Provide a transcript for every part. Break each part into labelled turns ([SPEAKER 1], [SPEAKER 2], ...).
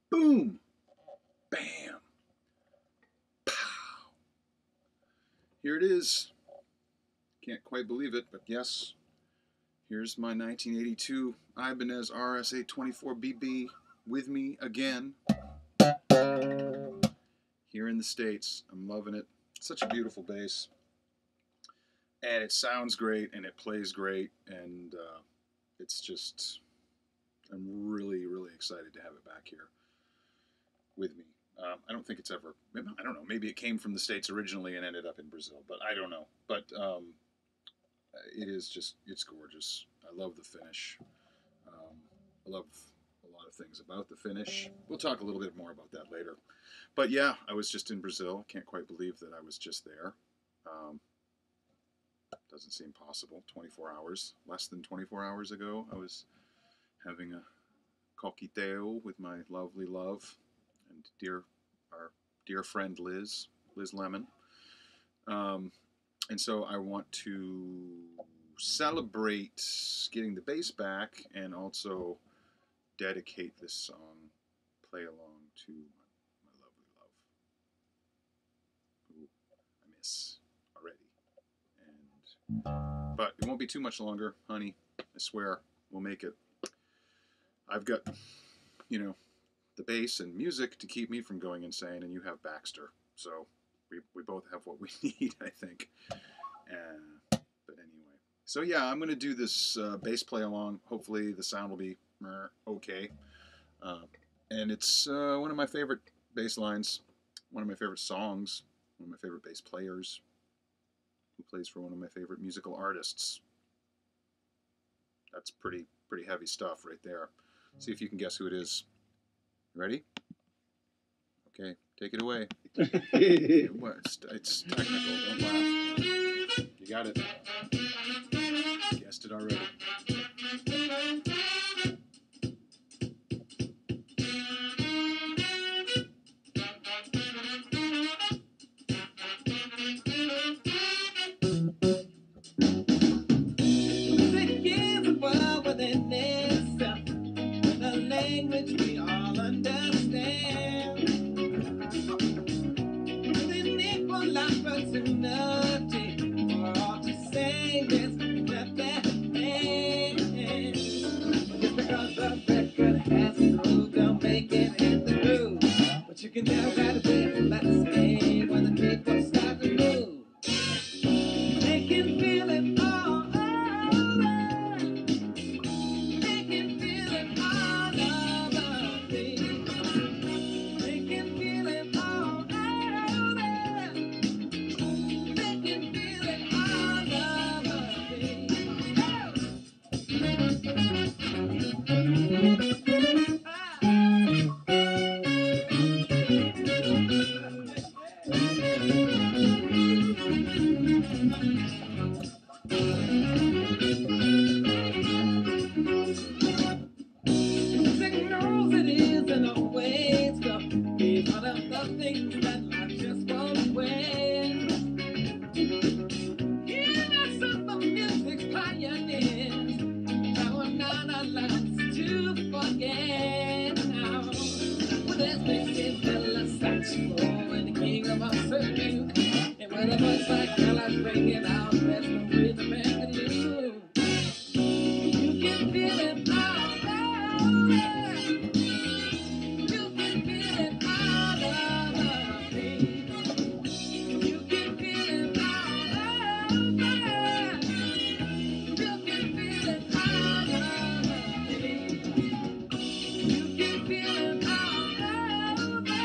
[SPEAKER 1] Boom! Bam! Pow! Here it is. Can't quite believe it, but yes. Here's my 1982 Ibanez RS824BB with me again. Here in the States. I'm loving it. Such a beautiful bass. And it sounds great, and it plays great, and it's just, I'm really, really excited to have it back here with me. I don't think it's ever, I don't know, maybe it came from the States originally and ended up in Brazil, but I don't know. But it is just, it's gorgeous. I love the finish. I love a lot of things about the finish. We'll talk a little bit more about that later. But yeah, I was just in Brazil. Can't quite believe that I was just there. Doesn't seem possible. 24 hours, less than 24 hours ago, I was having a coqueteo with my lovely love and our dear friend Liz Lemon. And so I want to celebrate getting the bass back and also dedicate this song, Playalong, to my lovely love, who I miss already. But it won't be too much longer, honey. I swear, we'll make it. I've got, you know, the bass and music to keep me from going insane, and you have Baxter. So we both have what we need, I think. But anyway. So yeah, I'm going to do this bass play along. Hopefully the sound will be okay. And it's one of my favorite bass lines, one of my favorite songs, one of my favorite bass players, who plays for one of my favorite musical artists. That's pretty heavy stuff right there. See if you can guess who it is. Ready? Okay, take it away. It's technical, don't laugh. You got it. Guessed it already.
[SPEAKER 2] Language we all understand. With an equal opportunity for all to say this, clap their hands. Just because the record has groove, don't make it hit the groove. But you can tell right away, let's stay when the people start to move. They can feel it all over. They can feel it all over me. They can feel it all over. They can feel it all over Music knows it isn't always tough. It's one of the things that life just won't win. Give us some of music's pioneers that we're not allowed to forget now. With his mixing Phyllis Saxophone and the king of our circuit, and with a voice like Ella bringing out there's no rhythm and the new. You can feel it all over. You can feel it all over me. You can feel it all over. You can feel it all over me. You can feel it all over.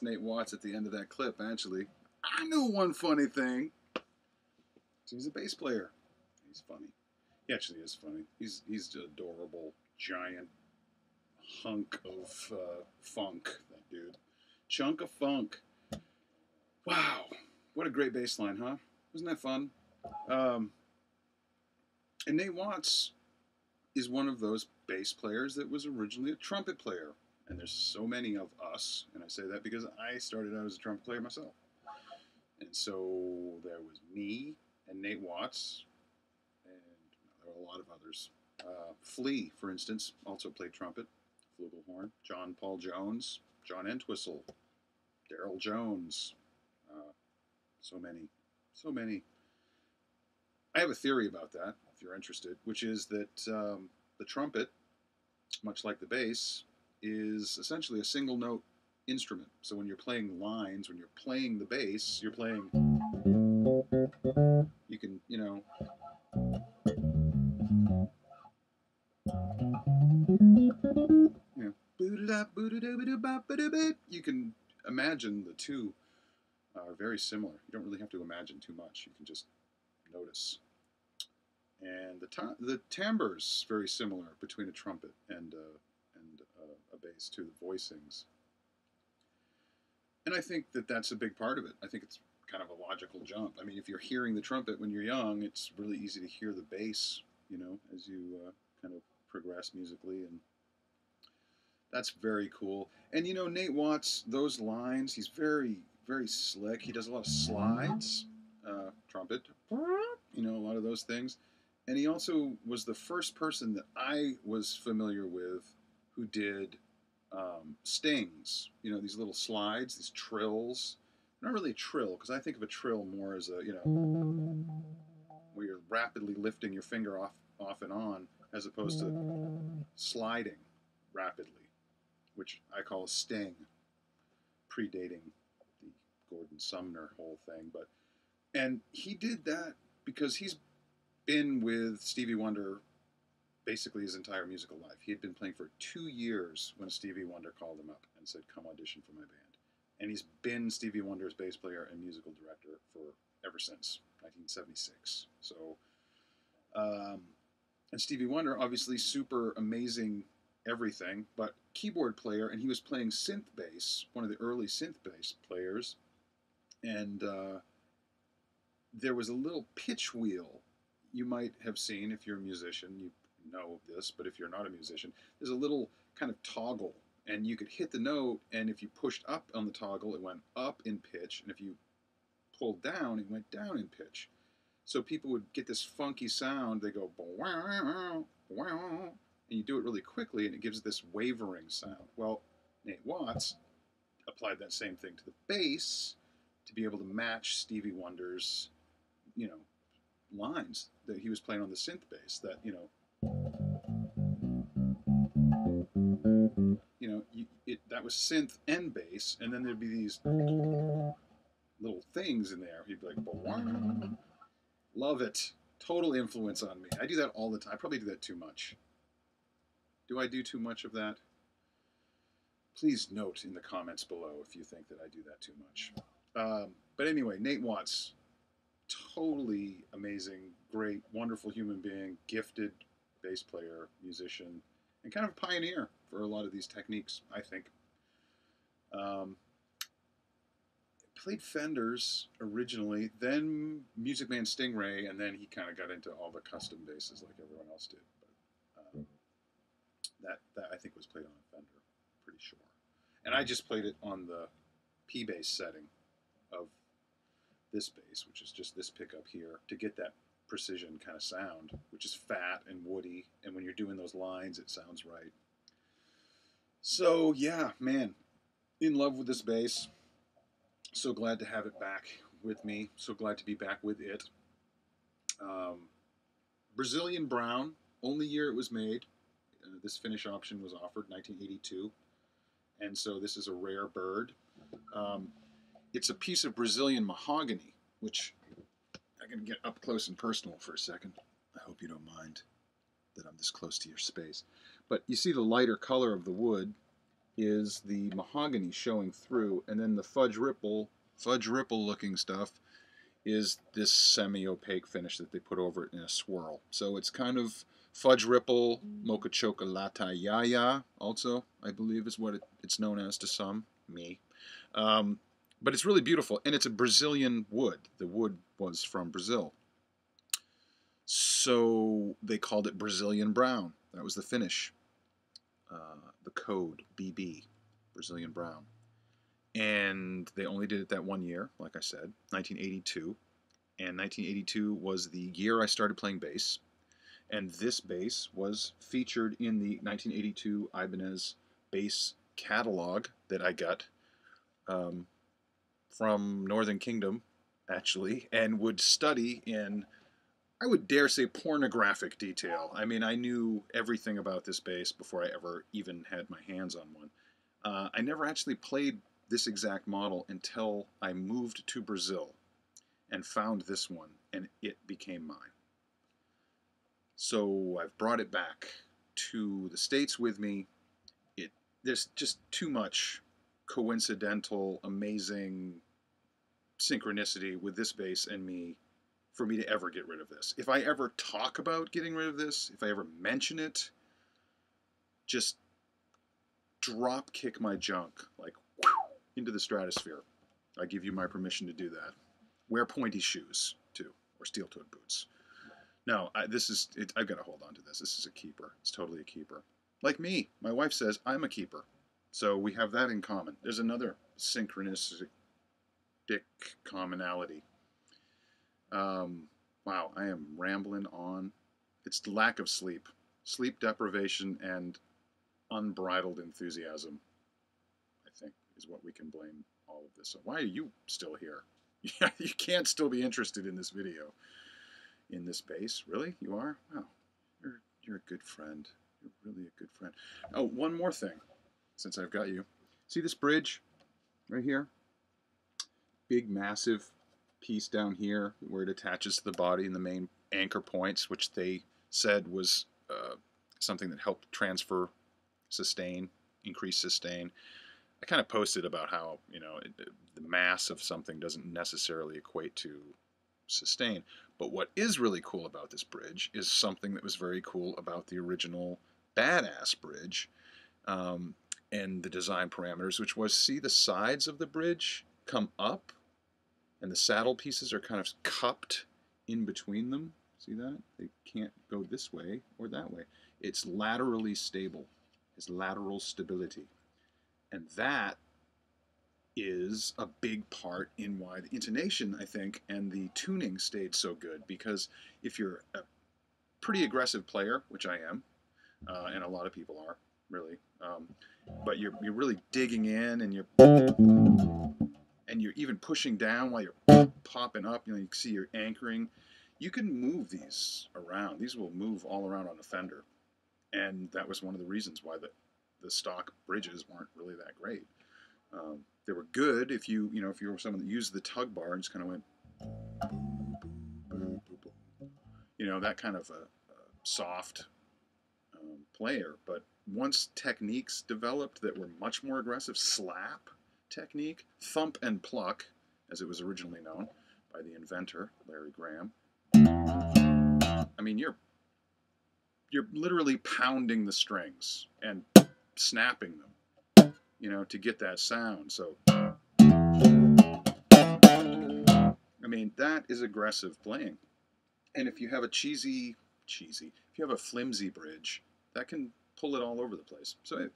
[SPEAKER 1] That's Nate Watts at the end of that clip, actually. I know one funny thing. He's a bass player. He's funny. He actually is funny. He's an adorable, giant hunk of funk, that dude. Chunk of funk. Wow. What a great bass line, huh? Wasn't that fun? And Nate Watts is one of those bass players that was originally a trumpet player. And there's so many of us, and I say that because I started out as a trumpet player myself. And so there was me and Nate Watts, and there were a lot of others. Flea, for instance, also played trumpet, flugelhorn. John Paul Jones, John Entwistle, Daryl Jones. So many. I have a theory about that, if you're interested, which is that the trumpet, much like the bass, is essentially a single note instrument. So when you're playing lines, when you're playing the bass, you're playing, you can, you can imagine the two are very similar. You don't really have to imagine too much. You can just notice. And the timbre's very similar between a trumpet and a bass too, the voicings. And I think that that's a big part of it. I think it's kind of a logical jump. I mean, if you're hearing the trumpet when you're young, it's really easy to hear the bass, as you kind of progress musically. And that's very cool. And, Nate Watts, those lines, he's very, very slick. He does a lot of slides, trumpet, a lot of those things. And he also was the first person that I was familiar with who did stings, these little slides, these trills. Not really a trill, because I think of a trill more as a, where you're rapidly lifting your finger off and on, as opposed to sliding rapidly, which I call a sting, predating the Gordon Sumner whole thing. And he did that because he's been with Stevie Wonder basically his entire musical life. He had been playing for 2 years when Stevie Wonder called him up and said, "Come audition for my band." And he's been Stevie Wonder's bass player and musical director for ever since 1976. So, and Stevie Wonder, obviously super amazing everything, but keyboard player, and he was playing synth bass, one of the early synth bass players, and there was a little pitch wheel you might have seen if you're a musician. You know this, but if you're not a musician, there's a little kind of toggle, and you could hit the note, and if you pushed up on the toggle, it went up in pitch, and if you pulled down, it went down in pitch. So people would get this funky sound. They go, and you do it really quickly, and it gives this wavering sound. Well, Nate Watts applied that same thing to the bass to be able to match Stevie Wonder's, lines that he was playing on the synth bass. That that was synth and bass, and then there'd be these little things in there. He'd be like, love it. Total influence on me. I do that all the time. I probably do that too much. Do I do too much of that? Please note in the comments below if you think that I do that too much. But anyway, Nate Watts, totally amazing, great, wonderful human being, gifted bass player, musician, and kind of a pioneer for a lot of these techniques, I think. Played Fenders originally, then Music Man Stingray, and then he kind of got into all the custom basses like everyone else did. But that I think was played on a Fender, pretty sure. And I just played it on the P bass setting of this bass, which is just this pickup here, to get that precision kind of sound, which is fat and woody, and when you're doing those lines, it sounds right. So yeah, man, in love with this bass. So glad to have it back with me. So glad to be back with it. Brazilian Brown, only year it was made. This finish option was offered, 1982. And so this is a rare bird. It's a piece of Brazilian mahogany, which I'm going to get up close and personal for a second. I hope you don't mind that I'm this close to your space. But you see the lighter color of the wood, is the mahogany showing through, and then the fudge ripple looking stuff is this semi-opaque finish that they put over it in a swirl. So it's kind of fudge ripple, mocha chocolata yaya, also, I believe is what it's known as to some, me. But it's really beautiful, and it's a Brazilian wood. The wood was from Brazil. So they called it Brazilian brown. That was the finish. The code, BB, Brazilian brown. And they only did it that 1 year, like I said, 1982. And 1982 was the year I started playing bass. And this bass was featured in the 1982 Ibanez bass catalog that I got from Northern Kingdom, actually, and would study in, I would dare say, pornographic detail. I mean, I knew everything about this bass before I ever even had my hands on one. I never actually played this exact model until I moved to Brazil and found this one, and it became mine. So I've brought it back to the States with me. There's just too much coincidental, amazing synchronicity with this bass and me for me to ever get rid of this. If I ever talk about getting rid of this, if I ever mention it, just drop kick my junk like into the stratosphere. I give you my permission to do that. Wear pointy shoes too, or steel-toed boots. No, I've got to hold on to this. This is a keeper. It's totally a keeper. Like me, my wife says I'm a keeper, so we have that in common. There's another synchronistic commonality. Wow, I am rambling on. It's the lack of sleep deprivation, and unbridled enthusiasm, I think, is what we can blame all of this. So why are you still here? You can't still be interested in this video. In this bass? Really? You are? Wow. You're a good friend. You're really a good friend. Oh, one more thing, since I've got you. See this bridge right here? Big, massive piece down here where it attaches to the body and the main anchor points, which they said was something that helped transfer sustain, increase sustain. I kind of posted about how, the mass of something doesn't necessarily equate to sustain. But what is really cool about this bridge is something that was very cool about the original Badass bridge and the design parameters, which was, see the sides of the bridge come up and the saddle pieces are kind of cupped in between them. See that? They can't go this way or that way. It's laterally stable. It's lateral stability. And that is a big part in why the intonation, I think, and the tuning stayed so good. Because if you're a pretty aggressive player, which I am, and a lot of people are, really, but you're really digging in, and you're even pushing down while you're popping up. You can see you're anchoring. You can move these around. These will move all around on a Fender, and that was one of the reasons why the stock bridges weren't really that great. They were good if you were someone that used the tug bar and just kind of went, that kind of a soft player. But once techniques developed that were much more aggressive, slap technique, thump and pluck, as it was originally known by the inventor, Larry Graham. I mean, you're literally pounding the strings and snapping them, to get that sound. So, I mean, that is aggressive playing. And if you have a cheesy, if you have a flimsy bridge, that can pull it all over the place. So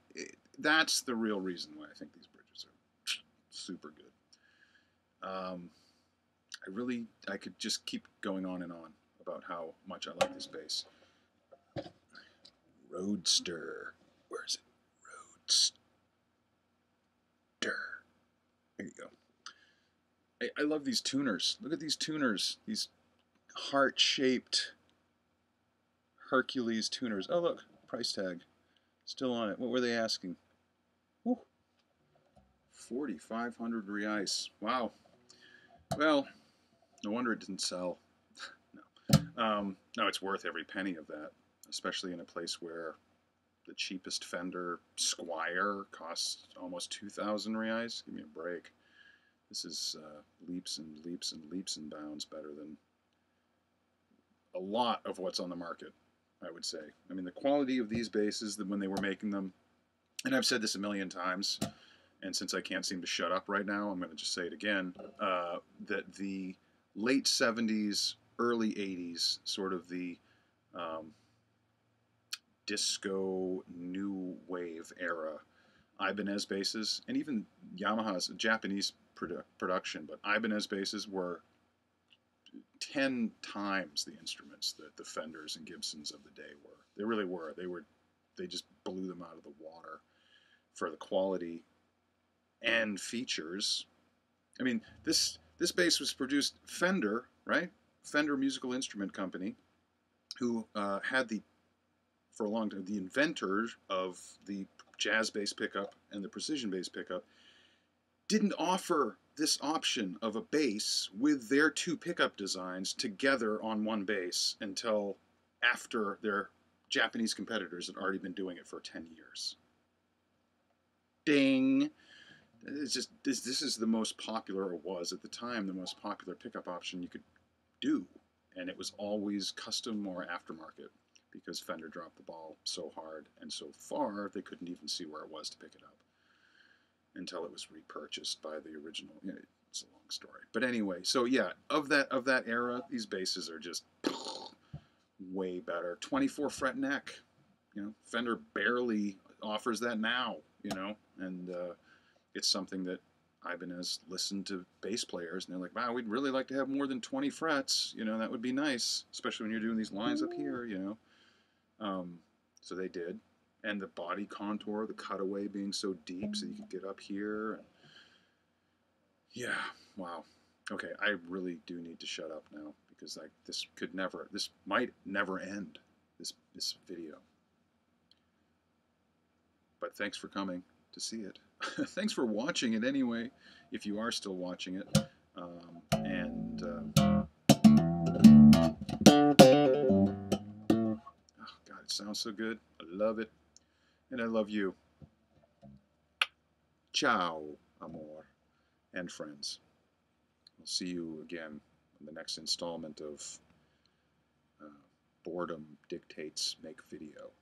[SPEAKER 1] that's the real reason why I think these bridges are super good. I could just keep going on and on about how much I like this bass. Roadster. Where is it? Roadster. There you go. I love these tuners. Look at these tuners. These heart-shaped Hercules tuners. Oh, look. Price tag. Still on it. What were they asking? Woo. 4,500 reais. Wow. Well, no wonder it didn't sell. No. No, it's worth every penny of that, especially in a place where the cheapest Fender Squire costs almost 2,000 reais. Give me a break. This is leaps and leaps and leaps and bounds better than a lot of what's on the market, I would say. I mean, the quality of these basses, when they were making them, and I've said this a million times, and since I can't seem to shut up right now, I'm going to just say it again, that the late 70s, early 80s, sort of the disco new wave era Ibanez basses, and even Yamaha's Japanese production, but Ibanez basses were 10 times the instruments that the Fenders and Gibsons of the day were. They really were. They just blew them out of the water for the quality and features. I mean, this bass was produced Fender, right? Fender Musical Instrument Company, who had for a long time, the inventors of the jazz bass pickup and the precision bass pickup didn't offer this option of a bass with their two pickup designs together on one bass until after their Japanese competitors had already been doing it for 10 years. Ding! It's just, this is the most popular, or was at the time, the most popular pickup option you could do. And it was always custom or aftermarket, because Fender dropped the ball so hard and so far they couldn't even see where it was to pick it up until it was repurchased by the original. You know, it's a long story, but anyway. So yeah, of that era, these basses are just way better. 24 fret neck. You know, Fender barely offers that now. You know, and it's something that Ibanez listened to bass players, and they're like, "Wow, we'd really like to have more than 20 frets. You know, that would be nice, especially when you're doing these lines up here. You know." So they did, and the body contour, the cutaway being so deep so you could get up here. And yeah, wow. Okay, I really do need to shut up now, because this might never end, this video. But thanks for coming to see it. Thanks for watching it anyway, if you are still watching it. God, it sounds so good. I love it. And I love you. Ciao, amor, and friends. We'll see you again in the next installment of Boredom Dictates Make Video.